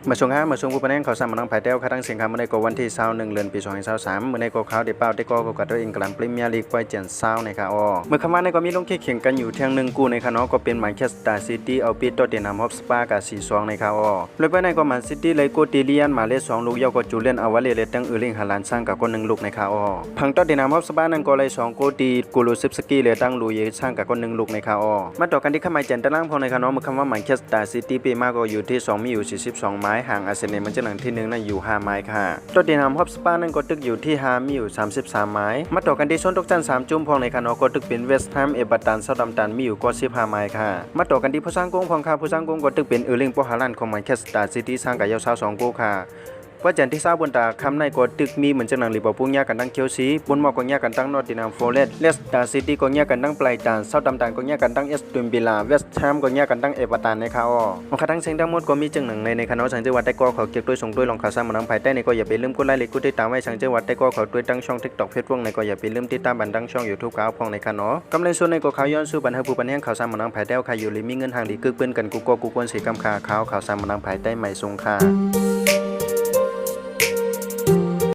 มาชงห้ามาชงผู้ปนแห่งเขาสามนังไผ่เต้าคาทั้งเสียงคำเมื่อในกวันที่21 เดือนปี2023เมื่อในกเขาได้เป้าได้ก็กับตัวเองกลั่นพรีเมียร์ลีกไว้เจ็ดเศร้าในค่ะอ๋อเมื่อคำว่าในก็มีลงแข่งกันอยู่เที่ยงหนึ่งกูในค่ะเนาะก็เป็นแมนเชสเตอร์ซิตี้เอาปิดตัวเตนฮอปสปากับ4-2ในค่ะอ๋อเลยไปในก็แมนซิตี้เลยกูตีเลียนมาเลส2ลูกเยาก็จูเลียนอาวาเลเลตั้งลิงฮาลันสร้างกับคน1ลูกในค่ะอ๋อพังตัวเตนฮอปสปานั้นก็เลย2กูตีกูลูซิฟสกี้เลยตั้งลูเยสร้างกับคน1ลูกในค่ะอ๋อมาต่อกันที่ข้ามาเจนตารางพอในค่ะเนาะเมื่อคำว่าแมนเชสเตอร์ซิตี้ปีมากก็อยู่ที่2มีอยู่42ไม้ห่างอาร์เซนอลมันจะหลังที่1อยู่5ไม้ค่ะตัวเตนฮอปสปานั้นก็ตึกอยู่ที่5มีอยู่33ไม้มาต่อกันที่ชนตกจัน3จุ่มพองในค่ะเนาะก็ตึกเป็นเวสต์แฮมเอเบอร์ตันเซาท์แฮมป์ตันมีอยู่ก็15ไม้ค่ะมาต่อกันที่ผู้สร้างกงพองค่ะผู้สร้างกงก็ตึกเป็นลิงโปฮาลันของแมนเชสเตอร์ซิตี้สร้างกับยาว22โกค่ะว่าจันที่ทราบบนตาคำในก็ตึกมีเหมือนจังหนังลิเวอร์พูลแยกกันตั้งเชลซีบนมอก็แยกกันตั้งนอตตินัมฟอเรสต์เลสเตอร์ซิตี้ก็แยกกันตั้งไบรตันเซาท์แฮมป์ตันก็แยกกันตั้งเอสตันวิลล่าเวสต์แฮมก็แยกกันตั้งเอเวอร์ตันนะคะอ๋อมันทั้งเสียงทั้งหมดก็มีจังหนังในคณะสังเจวัดได้ก็เขาเก็บด้วยส่งด้วยลองข่าวสารมาทางภายใต้ในก็อย่าไปลืมกดไลค์หรือกดติดตามไว้สังเจวัดได้ก็เขาด้วยตั้งช่อง TikTok เฟซบุ๊กในก็อย่าไปลืมติดตามบันดังช่อง YouTube ข่าวพองในคณะกำลังส่วนในก็ข่าวย้อนสู่บันเทิงผู้ปันแห่งข่าวสารมาทางภายใต้ใครอยู่ลิมีเงินทางดีกึกเปิ้นกันกูก็กูควรสีกำข่าวสารมาทางภายใต้ใหม่ทรงค่ะ